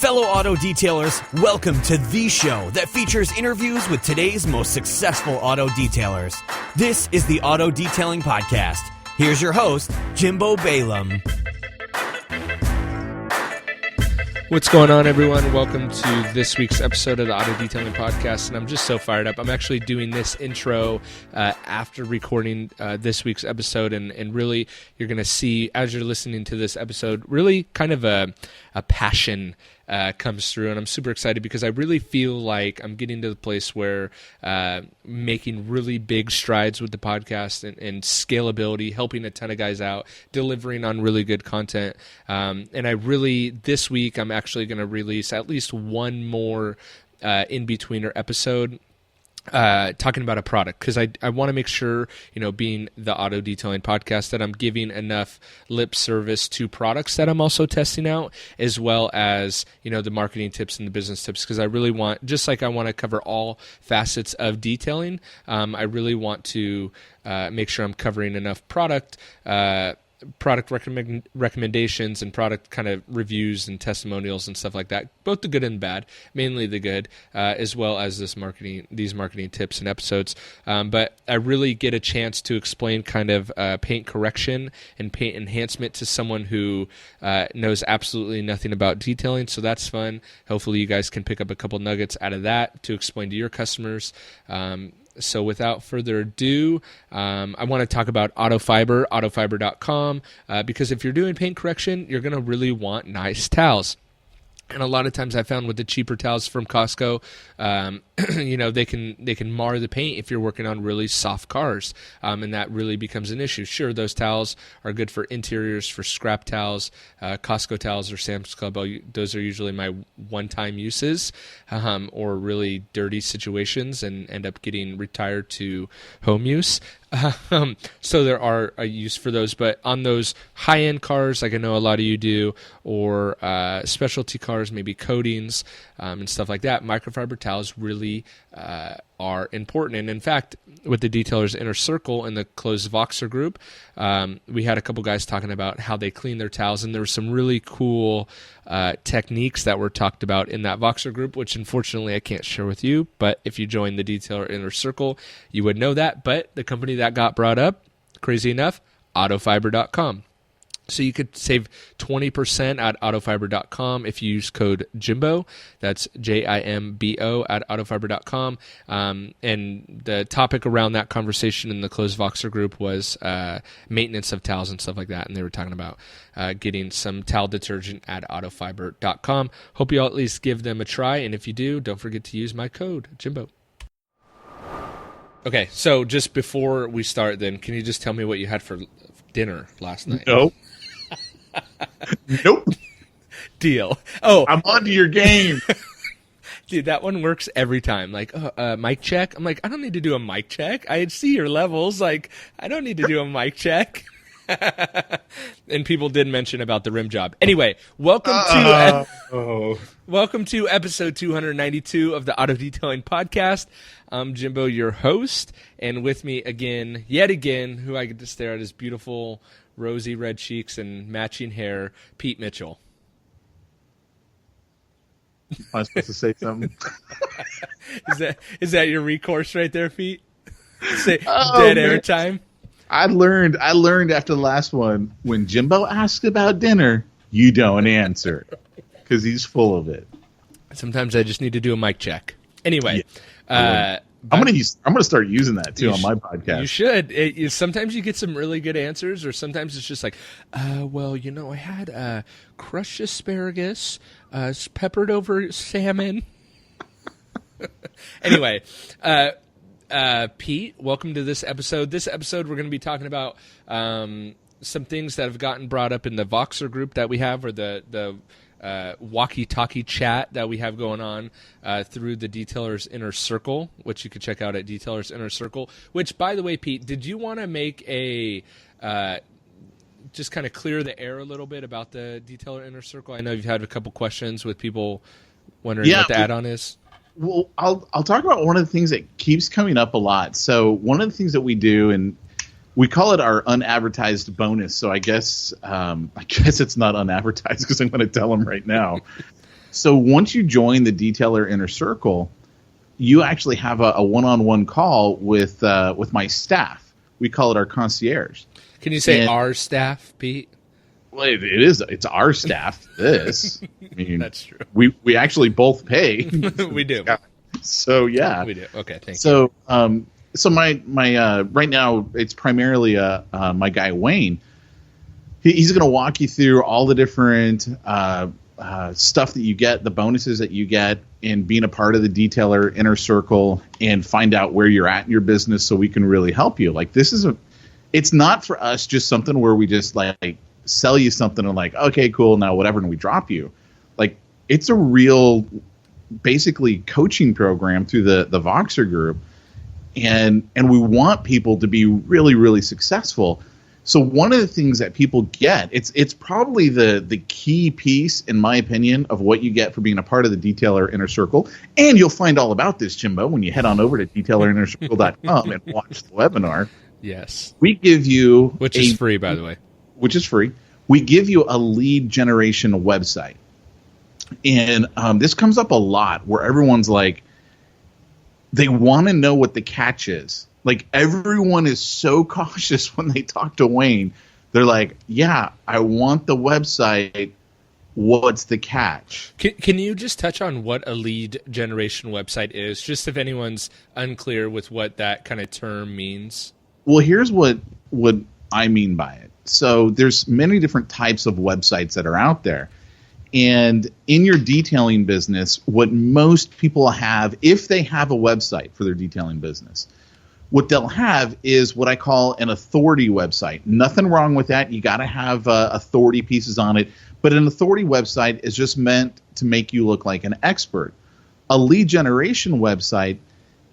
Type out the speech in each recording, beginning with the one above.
Fellow auto detailers, welcome to the show that features interviews with today's most successful auto detailers. This is the Auto Detailing Podcast. Here's your host, Jimbo Balaam. What's going on, everyone? Welcome to this week's episode of the Auto Detailing Podcast, and I'm just so fired up. I'm actually doing this intro after recording this week's episode, and really, you're going to see, as you're listening to this episode, really kind of a passion comes through, and I'm super excited because I really feel like I'm getting to the place where making really big strides with the podcast and scalability, helping a ton of guys out, delivering on really good content. And I really, this week, I'm actually going to release at least one more in-betweener episode talking about a product, because I want to make sure, being the Auto Detailing Podcast, that I'm giving enough lip service to products that I'm also testing out, as well as, the marketing tips and the business tips, because I really want, just like I want to cover all facets of detailing, I really want to make sure I'm covering enough product recommendations and product kind of reviews and testimonials and stuff like that, both the good and bad, mainly the good, as well as these marketing tips and episodes. But I really get a chance to explain kind of paint correction and paint enhancement to someone who knows absolutely nothing about detailing. So that's fun. Hopefully you guys can pick up a couple nuggets out of that to explain to your customers. So without further ado, I want to talk about Autofiber, autofiber.com, because if you're doing paint correction, you're going to really want nice towels. And a lot of times I found with the cheaper towels from Costco, they can mar the paint if you're working on really soft cars, and that really becomes an issue. Sure, those towels are good for interiors, for scrap towels, Costco towels or Sam's Club. Those are usually my one-time uses, or really dirty situations, and end up getting retired to home use. So there are a use for those, but on those high-end cars, like I know a lot of you do, or specialty cars, maybe coatings and stuff like that, microfiber towels really are important. And in fact, with the Detailers Inner Circle in the closed Voxer group, we had a couple guys talking about how they clean their towels, and there were some really cool techniques that were talked about in that Voxer group, which unfortunately I can't share with you, but if you join the Detailer Inner Circle, you would know that. But the company that got brought up, crazy enough, autofiber.com. So you could save 20% at autofiber.com if you use code Jimbo. That's Jimbo at autofiber.com. And the topic around that conversation in the closed Voxer group was maintenance of towels and stuff like that. And they were talking about getting some towel detergent at autofiber.com. Hope you'll at least give them a try. And if you do, don't forget to use my code Jimbo. Okay, so just before we start then, can you just tell me what you had for dinner last night? Nope. Nope. Deal. Oh, I'm onto your game. Dude, that one works every time. Like, mic check. I'm like, I don't need to do a mic check. I see your levels. Like, I don't need to do a mic check. And people did mention about the rim job. Anyway, welcome to episode 292 of the Auto Detailing Podcast. I'm Jimbo, your host, and with me yet again, who I get to stare at his beautiful rosy red cheeks and matching hair, Pete Mitchell. Am I supposed to say something? Is that your recourse right there, Pete? Dead air time. I learned after the last one, when Jimbo asked about dinner, you don't answer because he's full of it. Sometimes I just need to do a mic check. Anyway, I'm gonna start using that too on my podcast. You should. Sometimes you get some really good answers, or sometimes it's just like, I had crushed asparagus, peppered over salmon. Anyway, Pete, welcome to this episode. This episode, we're going to be talking about some things that have gotten brought up in the Voxer group that we have, or the walkie-talkie chat that we have going on through the Detailers Inner Circle, which you can check out at Detailers Inner Circle. Which, by the way, Pete, did you want to make a just kind of clear the air a little bit about the Detailer Inner Circle? I know you've had a couple questions with people wondering what the add-on is. Well, I'll talk about one of the things that keeps coming up a lot. So one of the things that we do, and we call it our unadvertised bonus. So I guess it's not unadvertised because I'm going to tell them right now. So once you join the Detailer Inner Circle, you actually have a one-on-one call with my staff. We call it our concierge. Can you say our staff, Pete? Well, it's our staff. This, I mean, that's true. We actually both pay. We do. So yeah, we do. Okay, thank you. So my right now it's primarily my guy Wayne. He's going to walk you through all the different stuff that you get, the bonuses that you get in being a part of the Detailer Inner Circle, and find out where you're at in your business so we can really help you. Like it's not for us just something where we just like sell you something and like, okay, cool, now whatever, and we drop you. Like, it's a real basically coaching program through the Voxer group, and we want people to be really, really successful. So one of the things that people get, it's probably the key piece, in my opinion, of what you get for being a part of the Detailer Inner Circle. And you'll find all about this, Jimbo, when you head on over to detaileringcircle.com and watch the webinar. Yes. We give you... Which is free, by the way. Which is free. We give you a lead generation website. And this comes up a lot where everyone's like, they want to know what the catch is. Like, everyone is so cautious when they talk to Wayne. They're like, yeah, I want the website. What's the catch? Can you just touch on what a lead generation website is, just if anyone's unclear with what that kind of term means? Well, here's what I mean by it. So there's many different types of websites that are out there. And in your detailing business, what most people have, if they have a website for their detailing business, what they'll have is what I call an authority website. Nothing wrong with that. You got to have authority pieces on it. But an authority website is just meant to make you look like an expert. A lead generation website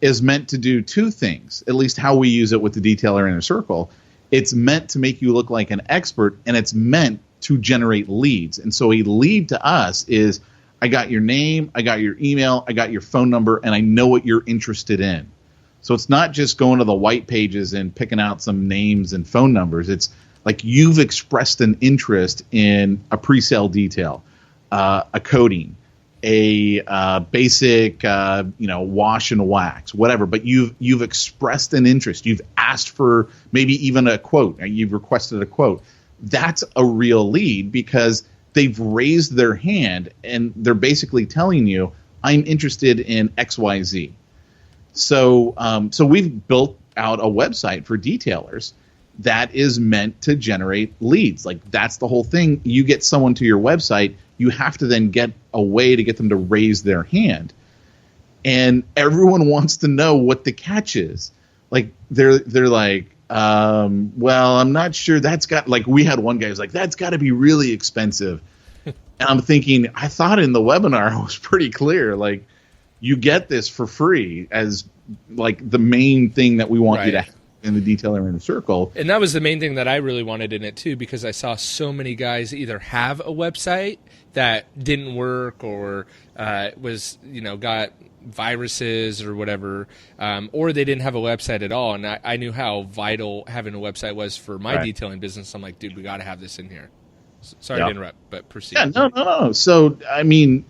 is meant to do two things, at least how we use it with the Detailer Inner Circle. It's meant to make you look like an expert, and it's meant to generate leads. And so a lead to us is, I got your name, I got your email, I got your phone number, and I know what you're interested in. So it's not just going to the white pages and picking out some names and phone numbers. It's like you've expressed an interest in a pre-sale detail, a coating, a basic wash and wax, whatever. But you've expressed an interest. You've asked for maybe even a quote. You've requested a quote. That's a real lead because they've raised their hand and they're basically telling you, I'm interested in XYZ. So we've built out a website for detailers that is meant to generate leads. Like, that's the whole thing. You get someone to your website, you have to then get a way to get them to raise their hand. And everyone wants to know what the catch is. Like, they're like, well, I'm not sure. That's got, like, we had one guy who's like, that's got to be really expensive. And I'm thinking, I thought in the webinar it was pretty clear. Like, you get this for free as, like, the main thing that we want you to have in the Detailer Inner Circle. And that was the main thing that I really wanted in it too, because I saw so many guys either have a website that didn't work or was, got viruses or whatever, or they didn't have a website at all. And I knew how vital having a website was for my detailing business. I'm like, dude, we got to have this in here. Sorry to interrupt, but proceed. Yeah, no. So, I mean,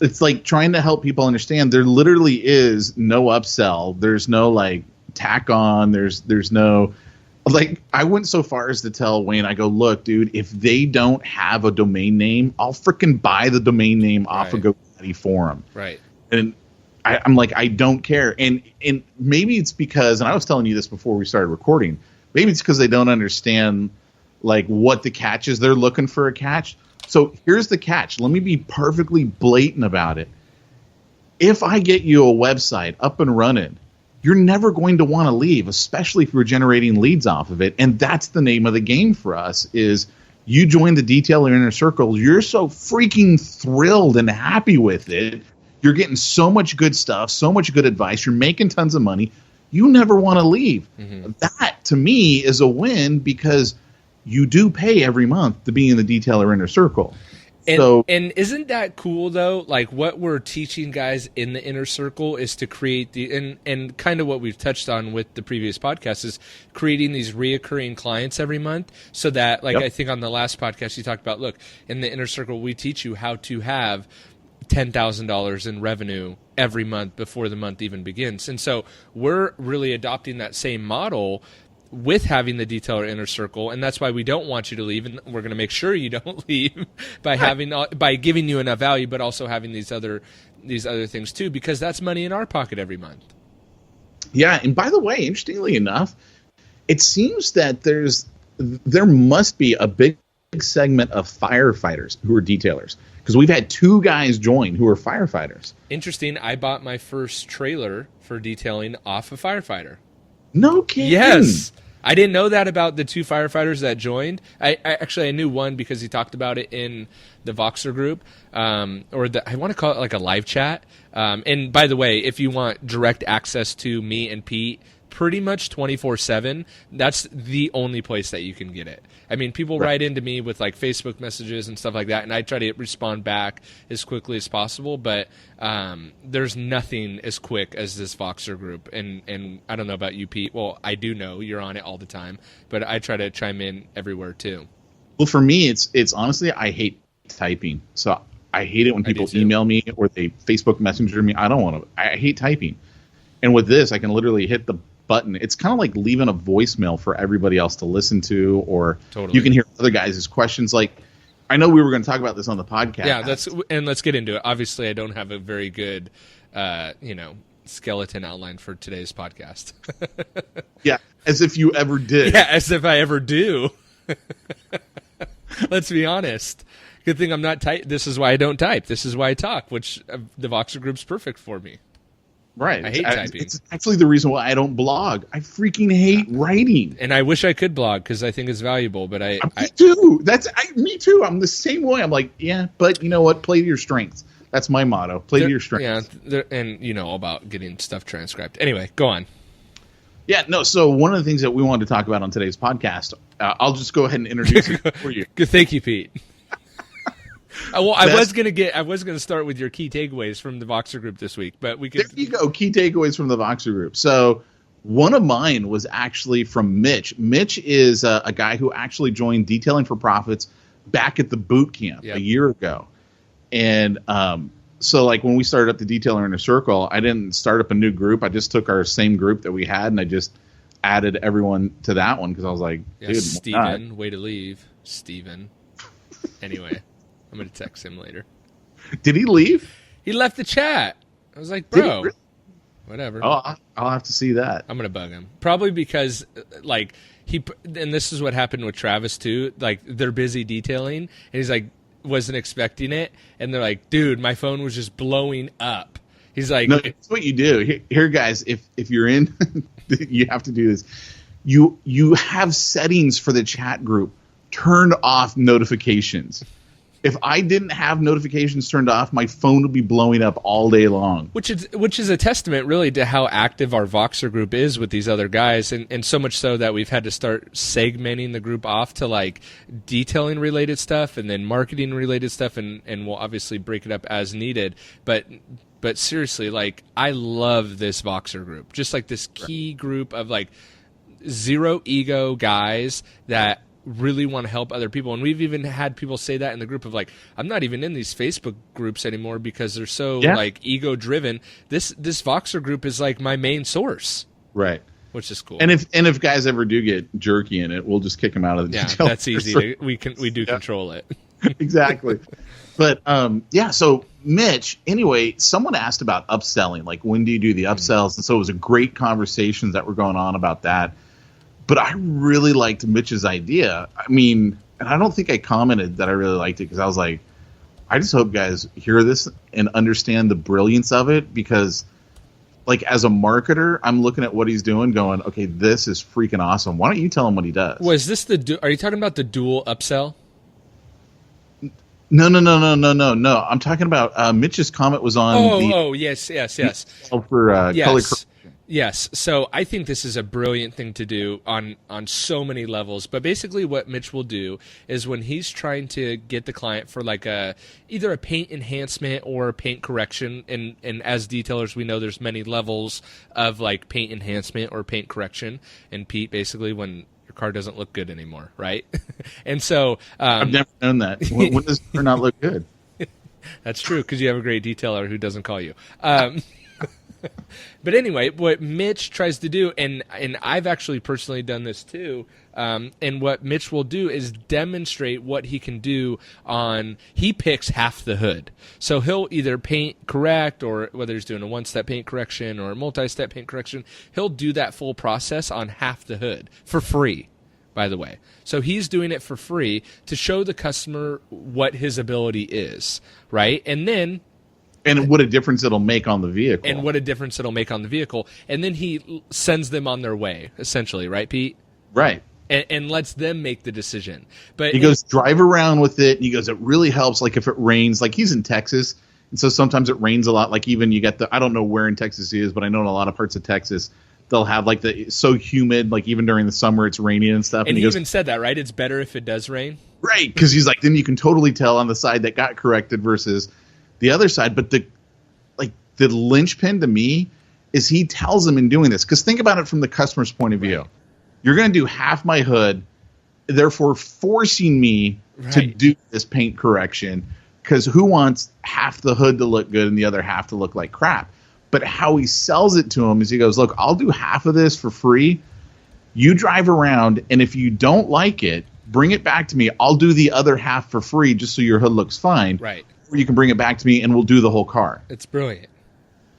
it's like trying to help people understand there literally is no upsell. There's no, like, tack on. There's no, like, I went so far as to tell Wayne, I go, look, dude, if they don't have a domain name, I'll freaking buy the domain name off of GoDaddy for them. Right. And I'm like, I don't care. And maybe it's because, and I was telling you this before we started recording, maybe it's because they don't understand, like, what the catch is. They're looking for a catch. So here's the catch. Let me be perfectly blatant about it. If I get you a website up and running, you're never going to want to leave, especially if you're generating leads off of it. And that's the name of the game for us, is you join the Detailer Inner Circle. You're so freaking thrilled and happy with it. You're getting so much good stuff, so much good advice. You're making tons of money. You never want to leave. Mm-hmm. That, to me, is a win because you do pay every month to be in the Detailer Inner Circle. And isn't that cool, though? Like, what we're teaching guys in the Inner Circle is to create and kind of what we've touched on with the previous podcast is creating these reoccurring clients every month, so that, like, I think on the last podcast you talked about, look, in the Inner Circle we teach you how to have $10,000 in revenue every month before the month even begins. And so we're really adopting that same model with having the detailer inner circle, and that's why we don't want you to leave, and we're going to make sure you don't leave by giving you enough value, but also having these other things too, because that's money in our pocket every month. Yeah, and by the way, interestingly enough, it seems that there must be a big segment of firefighters who are detailers, because we've had 2 guys join who are firefighters. Interesting. I bought my first trailer for detailing off a firefighter. No kidding. Yes. I didn't know that about the 2 firefighters that joined. I knew one because he talked about it in the Voxer group, I want to call it like a live chat. And by the way, if you want direct access to me and Pete, pretty much 24/7, that's the only place that you can get it. I mean, people write into me with like Facebook messages and stuff like that, and I try to respond back as quickly as possible, but there's nothing as quick as this Voxer group. And I don't know about you, Pete. Well, I do know you're on it all the time, but I try to chime in everywhere too. Well, for me, it's honestly, I hate typing. So I hate it when people email me or they Facebook Messenger me. I hate typing. And with this, I can literally hit the button. It's kind of like leaving a voicemail for everybody else to listen to, or you can hear other guys' questions. Like, I know we were going to talk about this on the podcast. Yeah, let's get into it. Obviously, I don't have a very good, skeleton outline for today's podcast. Yeah, as if you ever did. Yeah, as if I ever do. Let's be honest. Good thing I'm not type. This is why I don't type. This is why I talk, which the Voxer group's perfect for me. Right. I hate typing. It's actually the reason why I don't blog. I freaking hate writing. And I wish I could blog because I think it's valuable, but me too. Me too. I'm the same way. I'm like, yeah, but you know what? Play to your strengths. That's my motto. Play to your strengths. Yeah, and you know about getting stuff transcribed. Anyway, go on. Yeah, no. So one of the things that we wanted to talk about on today's podcast, I'll just go ahead and introduce it for you. Good, thank you, Pete. I was gonna start with your key takeaways from the Voxer group this week, but we could. There you go. Key takeaways from the Voxer group. So one of mine was actually from Mitch. Mitch is a guy who actually joined Detailing for Profits back at the boot camp a year ago, and so like when we started up the Detailer Inner Circle, I didn't start up a new group. I just took our same group that we had, and I just added everyone to that one because I was like, dude, Steven, way to leave, Steven. Anyway. I'm going to text him later. Did he leave? He left the chat. I was like, bro, really? Whatever. Oh, I'll have to see that. I'm going to bug him. Probably because, like, and this is what happened with Travis, too. Like, they're busy detailing, and he's like, wasn't expecting it. And they're like, dude, my phone was just blowing up. He's like, no, it's what you do. Here, guys, if you're in, you have to do this. You have settings for the chat group. Turn off notifications. If I didn't have notifications turned off, my phone would be blowing up all day long. Which is a testament, really, to how active our Voxer group is with these other guys, and so much so that we've had to start segmenting the group off to like detailing related stuff and then marketing related stuff, and we'll obviously break it up as needed. But seriously, like, I love this Voxer group, just like this key group of like zero ego guys that really want to help other people. And we've even had people say that in the group of like, I'm not even in these Facebook groups anymore because they're so like ego driven. This Voxer group is like my main source. Right. Which is cool. And if guys ever do get jerky in it, we'll just kick them out of the detail. That's easy. We do control it. Exactly. But so Mitch, anyway, someone asked about upselling, like when do you do the upsells? And so it was a great conversations that were going on about that. But I really liked Mitch's idea. I mean, and I don't think I commented that I really liked it because I was like, I just hope guys hear this and understand the brilliance of it, because like as a marketer, I'm looking at what he's doing going, okay, this is freaking awesome. Why don't you tell him what he does? Was this are you talking about the dual upsell? No. I'm talking about Mitch's comment was on yes. For color correction. Yes, so I think this is a brilliant thing to do on so many levels. But basically what Mitch will do is when he's trying to get the client for like either a paint enhancement or a paint correction, and as detailers we know there's many levels of like paint enhancement or paint correction. And Pete, basically when your car doesn't look good anymore, right? And so I've never known that. When does it not look good? That's true, because you have a great detailer who doesn't call you. But anyway, what Mitch tries to do, and I've actually personally done this too, and what Mitch will do is demonstrate what he can do he picks half the hood. So he'll either paint correct, or whether he's doing a one-step paint correction or a multi-step paint correction, he'll do that full process on half the hood for free, by the way. So he's doing it for free to show the customer what his ability is, right? And what a difference it'll make on the vehicle. And then he sends them on their way, essentially, right, Pete? Right. And lets them make the decision. But he goes, drive around with it. And he goes, it really helps, like, if it rains. Like, he's in Texas, and so sometimes it rains a lot. Like, even you get I don't know where in Texas he is, but I know in a lot of parts of Texas, they'll have, like, so humid, like, even during the summer it's raining and stuff. And he even said that, right? It's better if it does rain? Right, because he's like, then you can totally tell on the side that got corrected versus the other side. But the linchpin to me is he tells them in doing this, because think about it from the customer's point of view. Right. You're going to do half my hood, therefore forcing me to do this paint correction, because who wants half the hood to look good and the other half to look like crap? But how he sells it to him is he goes, look, I'll do half of this for free. You drive around, and if you don't like it, bring it back to me. I'll do the other half for free just so your hood looks fine. Right. Or you can bring it back to me and we'll do the whole car. It's brilliant.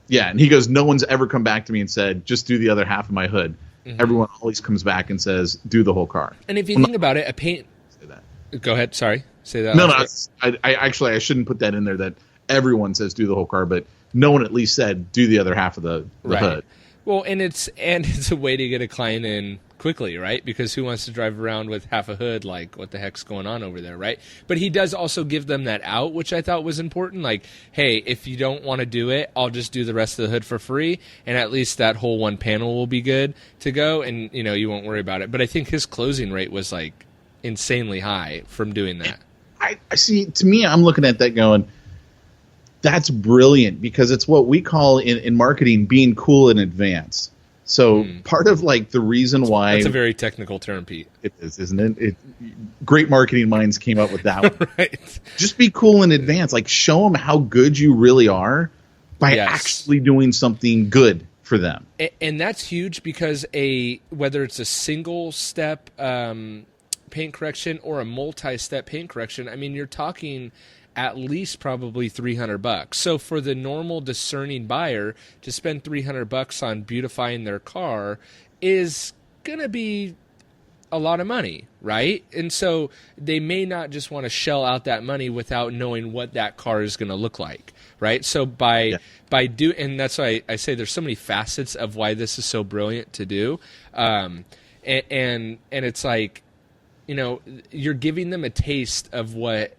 Yeah, and he goes, no one's ever come back to me and said, just do the other half of my hood. Mm-hmm. Everyone always comes back and says, do the whole car. And if you think about it, a paint... Say that. Go ahead, sorry. Say that. No, I shouldn't put that in there that everyone says do the whole car, but no one at least said do the other half of the hood. Well, and it's a way to get a client in quickly, right? Because who wants to drive around with half a hood? Like, what the heck's going on over there, right? But he does also give them that out, which I thought was important. Like, hey, if you don't want to do it, I'll just do the rest of the hood for free, and at least that whole one panel will be good to go, and you won't worry about it. But I think his closing rate was like insanely high from doing that. I see. To me, I'm looking at that going, that's brilliant, because it's what we call in marketing being cool in advance. So part of like the reason why... That's a very technical term, Pete. It is, isn't it? Great marketing minds came up with that one. Right. Just be cool in advance. Like, show them how good you really are by actually doing something good for them. And that's huge, because whether it's a single step paint correction or a multi-step paint correction, I mean, you're talking at least probably $300. So for the normal discerning buyer to spend $300 on beautifying their car is going to be a lot of money, right? And so they may not just want to shell out that money without knowing what that car is going to look like, right? So and that's why I say there's so many facets of why this is so brilliant to do. And it's like, you're giving them a taste of what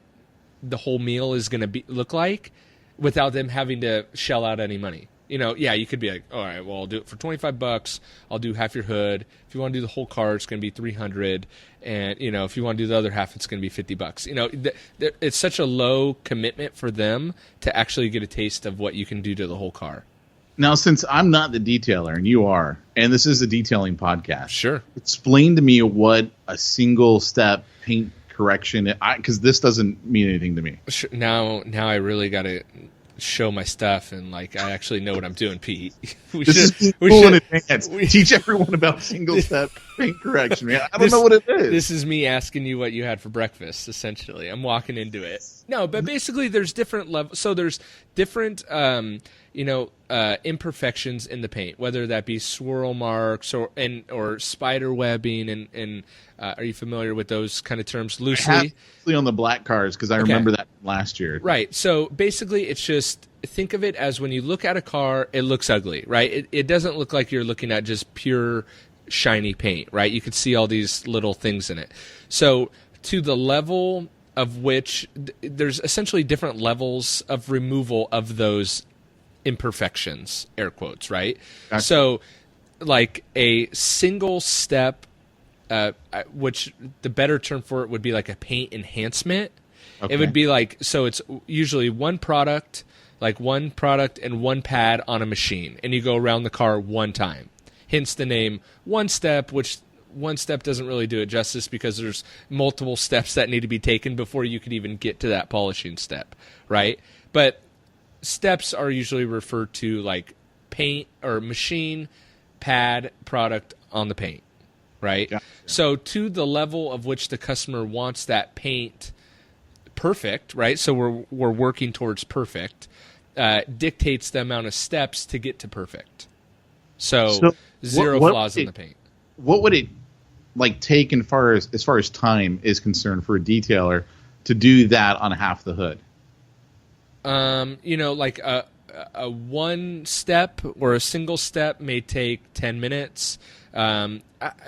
the whole meal is going to look like without them having to shell out any money. You could be like, all right, well, I'll do it for $25. I'll do half your hood. If you want to do the whole car, it's going to be $300. And, if you want to do the other half, it's going to be $50. It's such a low commitment for them to actually get a taste of what you can do to the whole car. Now, since I'm not the detailer and you are, and this is a detailing podcast, sure, explain to me what a single step paint correction, because this doesn't mean anything to me. Now I really got to show my stuff, and like I actually know what I'm doing, Pete. In advance. Teach everyone about single step paint correction. I don't know what it is. This is me asking you what you had for breakfast. Essentially, I'm walking into it. No, but basically, there's different levels. So there's different, imperfections in the paint, whether that be swirl marks or spider webbing, and are you familiar with those kind of terms loosely? On the black cars, because I remember that last year. Right. So basically, it's just think of it as when you look at a car, it looks ugly, right? It doesn't look like you're looking at just pure shiny paint, right? You could see all these little things in it. So to the level of which there's essentially different levels of removal of those imperfections, air quotes, right? Gotcha. So like a single step, which the better term for it would be like a paint enhancement. Okay. It would be like, so it's usually one product and one pad on a machine, and you go around the car one time. Hence the name one step, which one step doesn't really do it justice because there's multiple steps that need to be taken before you could even get to that polishing step, right? But steps are usually referred to like paint or machine, pad, product on the paint, right? Yeah. So to the level of which the customer wants that paint perfect, right? So we're working towards perfect, dictates the amount of steps to get to perfect. So zero flaws in the paint. What would it like take as far as time is concerned for a detailer to do that on half the hood? Like a one step or a single step may take 10 minutes.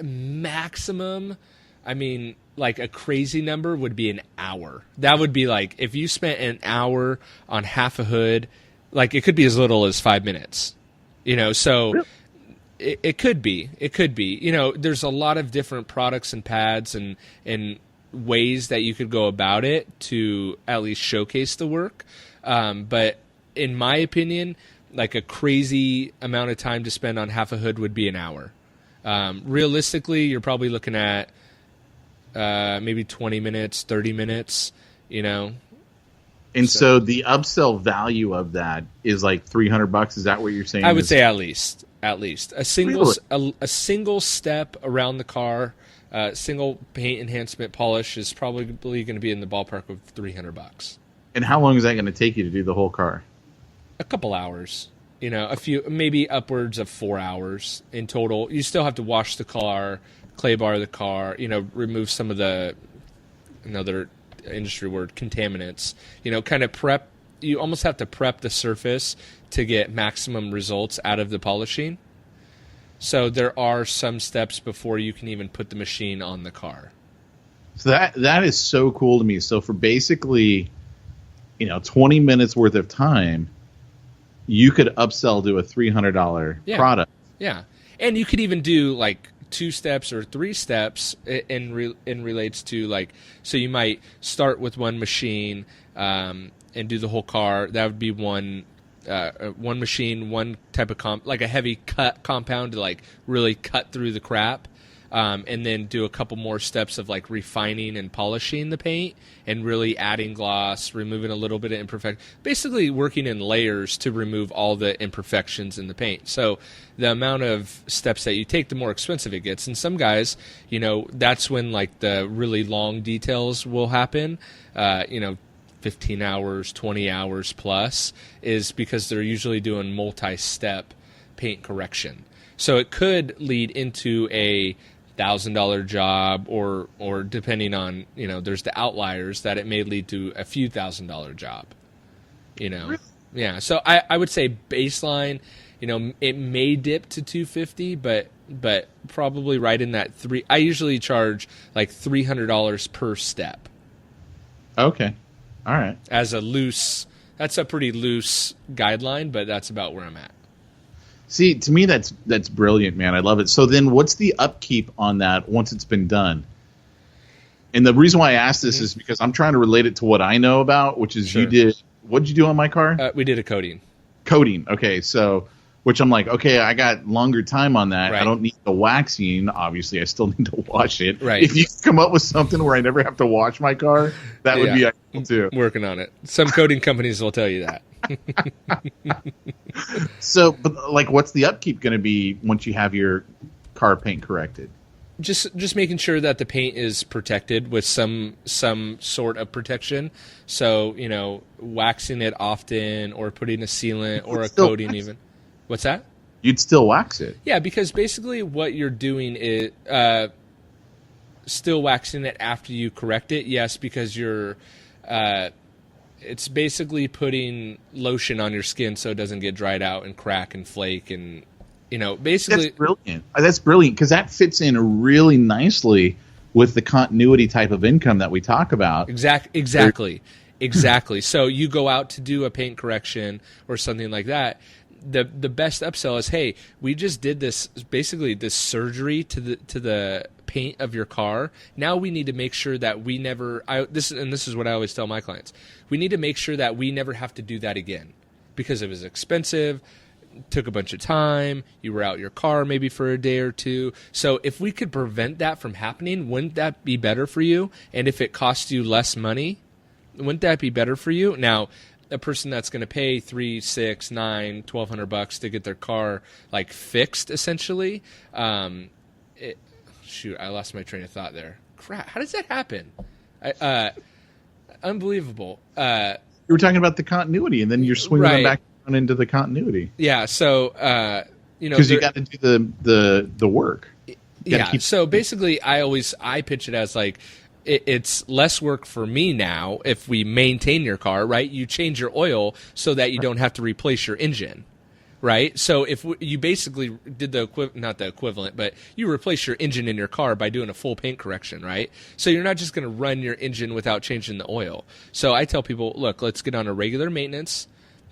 Maximum, I mean, like a crazy number would be an hour. That would be like if you spent an hour on half a hood, like it could be as little as 5 minutes. So really? It could be. There's a lot of different products and pads and ways that you could go about it to at least showcase the work. But in my opinion, like a crazy amount of time to spend on half a hood would be an hour. Realistically, you're probably looking at maybe 20 minutes, 30 minutes, And so the upsell value of that is like $300. Is that what you're saying? I would say at least a single step around the car, single paint enhancement polish is probably going to be in the ballpark of $300. And how long is that going to take you to do the whole car? A couple hours. A few, maybe upwards of 4 hours in total. You still have to wash the car, clay bar the car, remove some of the, another industry word, contaminants, kind of prep. You almost have to prep the surface to get maximum results out of the polishing. So there are some steps before you can even put the machine on the car. So that is so cool to me. So for basically, 20 minutes worth of time, you could upsell to a $300 product. Yeah. And you could even do like 2 steps or 3 steps in relates to like, so you might start with one machine and do the whole car. That would be one machine, one type of like a heavy cut compound to like really cut through the crap. And then do a couple more steps of like refining and polishing the paint and really adding gloss, removing a little bit of imperfection, basically working in layers to remove all the imperfections in the paint. So the amount of steps that you take, the more expensive it gets. And some guys, that's when like the really long details will happen, 15 hours, 20 hours plus, is because they're usually doing multi-step paint correction. So it could lead into a $1,000 job or depending on, there's the outliers that it may lead to a few $1,000 job, Really? Yeah. So I would say baseline, it may dip to $250, but probably right in that I usually charge like $300 per step. Okay. All right. That's a pretty loose guideline, but that's about where I'm at. See, to me, that's brilliant, man. I love it. So then what's the upkeep on that once it's been done? And the reason why I asked this is because I'm trying to relate it to what I know about, which is what did you do on my car? We did a coating. Coating. Okay. So, which I'm like, okay, I got longer time on that. Right. I don't need the waxing. Obviously, I still need to wash it. Right. If you come up with something where I never have to wash my car, that would be ideal too. Working on it. Some coating companies will tell you that. So, but like, what's the upkeep going to be once you have your car paint corrected? Just making sure that the paint is protected with some sort of protection. So, waxing it often or putting a sealant or a coating even. What's that? You'd still wax it. Yeah, because basically what you're doing is still waxing it after you correct it. Yes, because you're it's basically putting lotion on your skin so it doesn't get dried out and crack and flake and basically. That's brilliant. That's brilliant because that fits in really nicely with the continuity type of income that we talk about. Exactly. So you go out to do a paint correction or something like that. The best upsell is, hey, we just did this surgery to the paint of your car. Now we need to make sure that we never. This is what I always tell my clients. We need to make sure that we never have to do that again, because it was expensive. took a bunch of time, you were out your car maybe for a day or two. So if we could prevent that from happening, wouldn't that be better for you? And if it costs you less money, wouldn't that be better for you? Now, a person that's going to pay $300, $600, $900, $1,200 to get their car like fixed, essentially. Shoot, I lost my train of thought there. Crap, how does that happen? Unbelievable. You were talking about the continuity, and then you're swinging them back into the continuity. Yeah, so because you got to do the work. So basically, I pitch it as like, it's less work for me now if we maintain your car, right? You change your oil so that you don't have to replace your engine, right? So if you basically did not the equivalent, but you replace your engine in your car by doing a full paint correction, right? So you're not just going to run your engine without changing the oil. So I tell people, look, let's get on a regular maintenance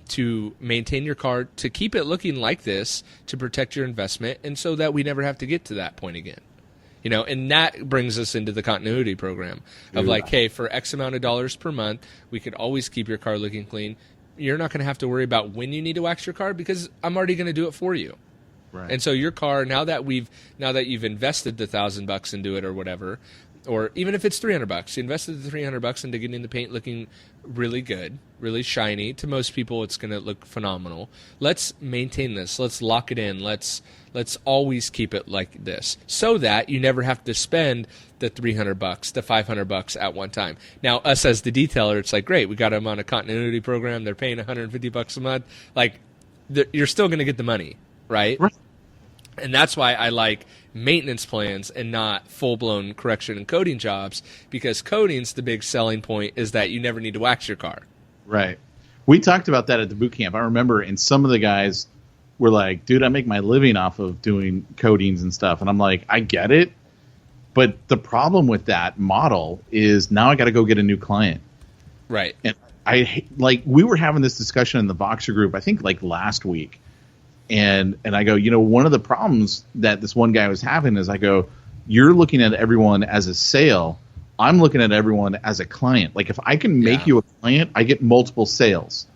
to maintain your car, to keep it looking like this, to protect your investment, and so that we never have to get to that point again. And that brings us into the continuity program of like, hey, for X amount of dollars per month, we could always keep your car looking clean. You're not going to have to worry about when you need to wax your car because I'm already going to do it for you. Right. And so your car, now that you've invested the $1,000 into it or whatever, or even if it's $300, you invested the $300 into getting the paint looking really good, really shiny. To most people, it's going to look phenomenal. Let's maintain this. Let's lock it in. Let's always keep it like this, so that you never have to spend the $300, the $500 at one time. Now, us as the detailer, it's like, great, we got them on a continuity program. They're paying $150 a month. Like, you're still going to get the money, right? Right. And that's why I like maintenance plans and not full-blown correction and coating jobs, because coating's the big selling point, is that you never need to wax your car. Right. We talked about that at the boot camp. I remember, and some of the guys were like, dude, I make my living off of doing coatings and stuff. And I'm like, I get it. But the problem with that model is now I got to go get a new client. Right. And we were having this discussion in the Voxer group, I think like last week. And I go, one of the problems that this one guy was having is I go, you're looking at everyone as a sale. I'm looking at everyone as a client. Like if I can make you a client, I get multiple sales.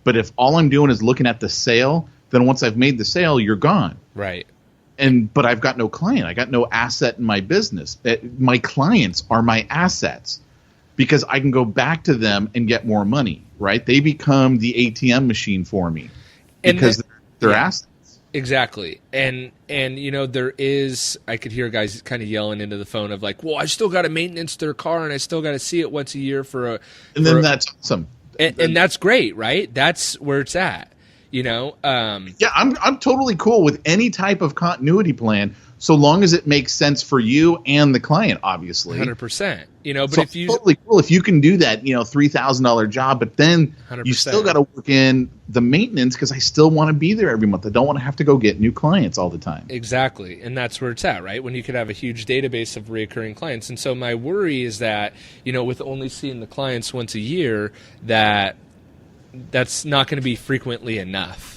But if all I'm doing is looking at the sale, then once I've made the sale, you're gone. Right. But I've got no client. I got no asset in my business. My clients are my assets because I can go back to them and get more money, right? They become the ATM machine for me because they're assets. Exactly. And there is, I could hear guys kind of yelling into the phone of like, well, I still got to maintenance their car and I still got to see it once a year that's awesome. And that's great, right? That's where it's at. I'm totally cool with any type of continuity plan so long as it makes sense for you and the client, obviously. 100%. But so if you totally cool if you can do that, $3,000 job, but then 100%. You still got to work in the maintenance because I still want to be there every month. I don't want to have to go get new clients all the time. Exactly, and that's where it's at, right? When you could have a huge database of recurring clients, and so my worry is that with only seeing the clients once a year, that's not going to be frequently enough.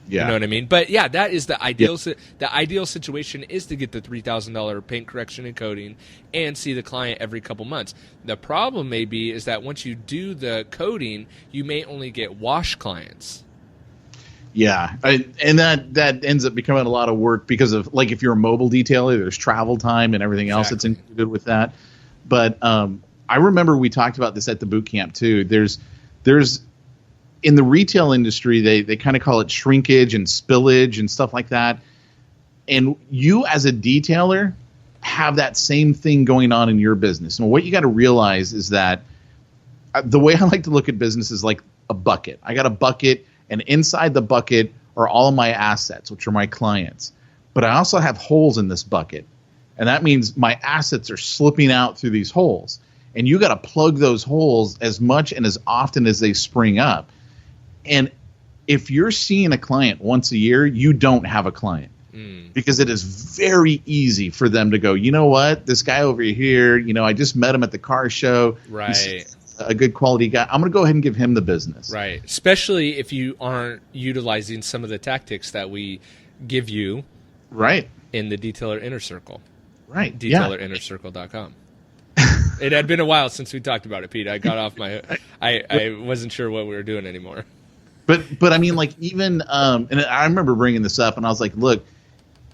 Yeah. You know what I mean? But yeah, that is the ideal. Yeah. The ideal situation is to get the $3,000 paint correction and coating and see the client every couple months. The problem may be is that once you do the coating, you may only get wash clients. Yeah, and that ends up becoming a lot of work because of like if you're a mobile detailer, there's travel time and everything else that's included with that. But I remember we talked about this at the boot camp too. There's in the retail industry, they kind of call it shrinkage and spillage and stuff like that. And you as a detailer have that same thing going on in your business. And what you got to realize is that the way I like to look at business is like a bucket. I got a bucket, and inside the bucket are all of my assets, which are my clients. But I also have holes in this bucket. And that means my assets are slipping out through these holes. And you got to plug those holes as much and as often as they spring up. And if you're seeing a client once a year, you don't have a client because it is very easy for them to go, you know what, this guy over here, I just met him at the car show. Right. He's a good quality guy. I'm going to go ahead and give him the business. Right. Especially if you aren't utilizing some of the tactics that we give you right in the Detailer Inner Circle. Right. DetailerInnerCircle.com. It had been a while since we talked about it, Pete. I got off I wasn't sure what we were doing anymore. But I mean, like, even and I remember bringing this up, and I was like, look,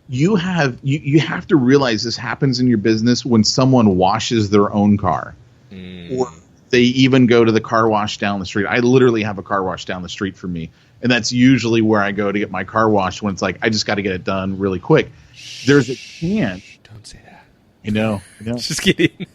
you have to realize this happens in your business when someone washes their own car, or they even go to the car wash down the street. I literally have a car wash down the street from me, and that's usually where I go to get my car washed when it's like I just got to get it done really quick. There's a chance. Don't say that. I know. Just kidding.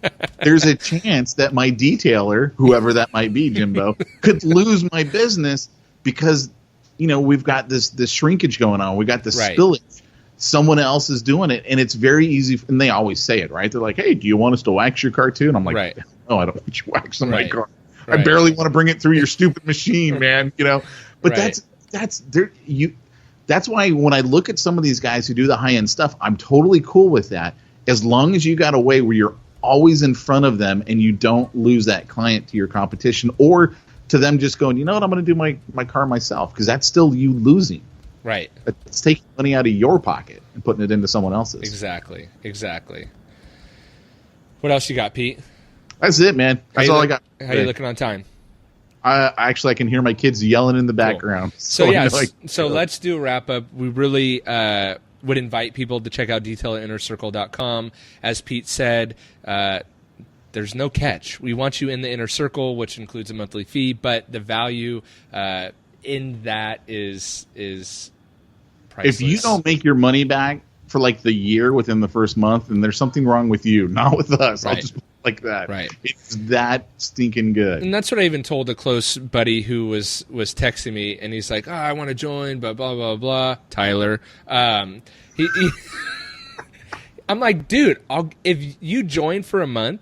There's a chance that my detailer, whoever that might be, Jimbo, could lose my business because, we've got this shrinkage going on. We got this spillage. Someone else is doing it, and it's very easy. And they always say it, right? They're like, "Hey, do you want us to wax your car too?" And I'm like, "No, I don't want you waxing my car. I barely want to bring it through your stupid machine, man." But that's why when I look at some of these guys who do the high end stuff, I'm totally cool with that, as long as you got a way where you're always in front of them and you don't lose that client to your competition, or to them just going, "You know what, I'm going to do my car myself," because that's still you losing. Right. It's taking money out of your pocket and putting it into someone else's. Exactly. What else you got, Pete? That's it, man. That's all I got. How you looking on time? I can hear my kids yelling in the background. Cool. So let's do a wrap up. We really would invite people to check out detailinnercircle.com. As Pete said, there's no catch. We want you in the inner circle, which includes a monthly fee, but the value in that is priceless. If you don't make your money back for like the year within the first month, then there's something wrong with you, not with us. I'll just put it like that. Right. It's that stinking good. And that's what I even told a close buddy who was texting me, and he's like, I want to join, blah, blah, blah, blah. Tyler. I'm like, dude, if you join for a month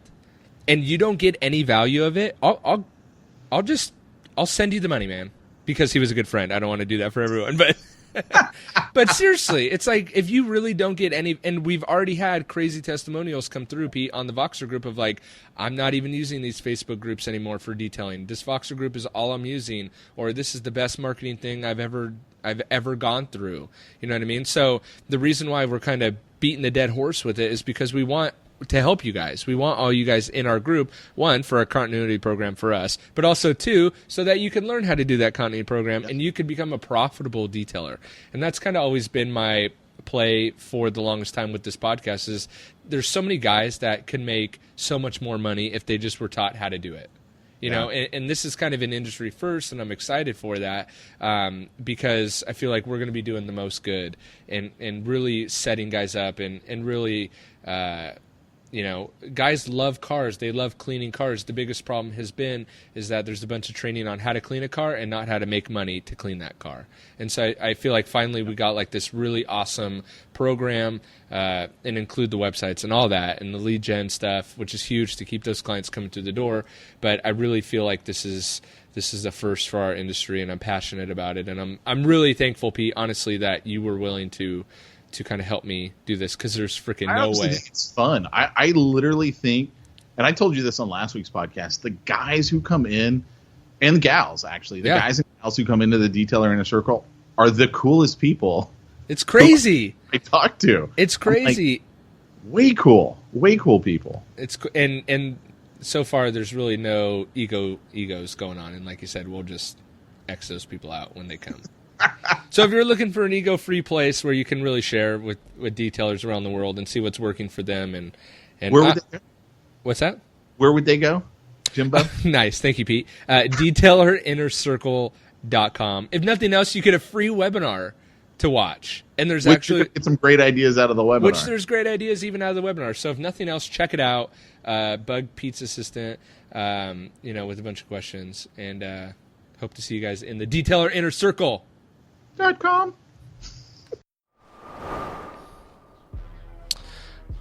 and you don't get any value of it, I'll send you the money, man. Because he was a good friend. I don't want to do that for everyone, but seriously, it's like if you really don't get any, and we've already had crazy testimonials come through, Pete, on the Voxer group of like, I'm not even using these Facebook groups anymore for detailing. This Voxer group is all I'm using, or this is the best marketing thing I've ever gone through. You know what I mean? So the reason why we're kind of beating the dead horse with it is because we want to help you guys. We want all you guys in our group, one, for a continuity program for us, but also two, so that you can learn how to do that continuity program and you can become a profitable detailer. And that's kind of always been my play for the longest time with this podcast is there's so many guys that can make so much more money if they just were taught how to do it. You know, and this is kind of an industry first, and I'm excited for that because I feel like we're going to be doing the most good and really setting guys up and really guys love cars. They love cleaning cars. The biggest problem is that there's a bunch of training on how to clean a car and not how to make money to clean that car. And so I feel like finally we got like this really awesome program and include the websites and all that and the lead gen stuff, which is huge to keep those clients coming through the door. But I really feel like this is a first for our industry, and I'm passionate about it. And I'm really thankful, Pete, honestly, that you were willing to kind of help me do this, because there's freaking no way. Think it's fun. I literally think, and I told you this on last week's podcast, the guys who come in, and gals actually, the guys and gals who come into the Detailer Inner Circle are the coolest people. It's crazy. I talk to. It's crazy. Way cool people. It's and so far there's really no egos going on, and like you said, we'll just X those people out when they come. So if you're looking for an ego-free place where you can really share with detailers around the world and see what's working for them, and where would they go? What's that? Where would they go, Jimbo? Nice, thank you, Pete. Detailerinnercircle.com. If nothing else, you get a free webinar to watch, and there's actually get some great ideas out of the webinar. Which there's great ideas even out of the webinar. So if nothing else, check it out. Bug Pete's assistant, with a bunch of questions, and hope to see you guys in the Detailer Inner Circle. .com.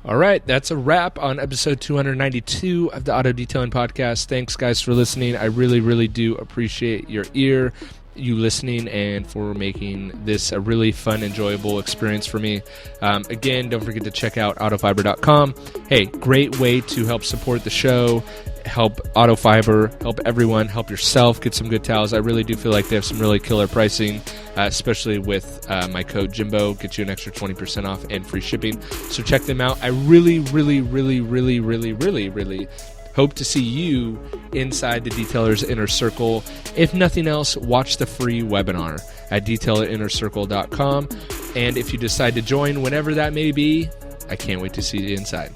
All right, that's a wrap on episode 292 of the Auto Detailing Podcast. Thanks, guys, for listening. I really, really do appreciate your ear, you listening, and for making this a really fun, enjoyable experience for me. Again, don't forget to check out autofiber.com. Hey, great way to help support the show, help Autofiber, help everyone, help yourself, get some good towels. I really do feel like they have some really killer pricing, especially with my code Jimbo, get you an extra 20% off and free shipping. So check them out. I really, really, really, really, really, really, really Hope to see you inside the Detailers Inner Circle. If nothing else, watch the free webinar at detailersInnerCircle.com. And if you decide to join whenever that may be, I can't wait to see you inside.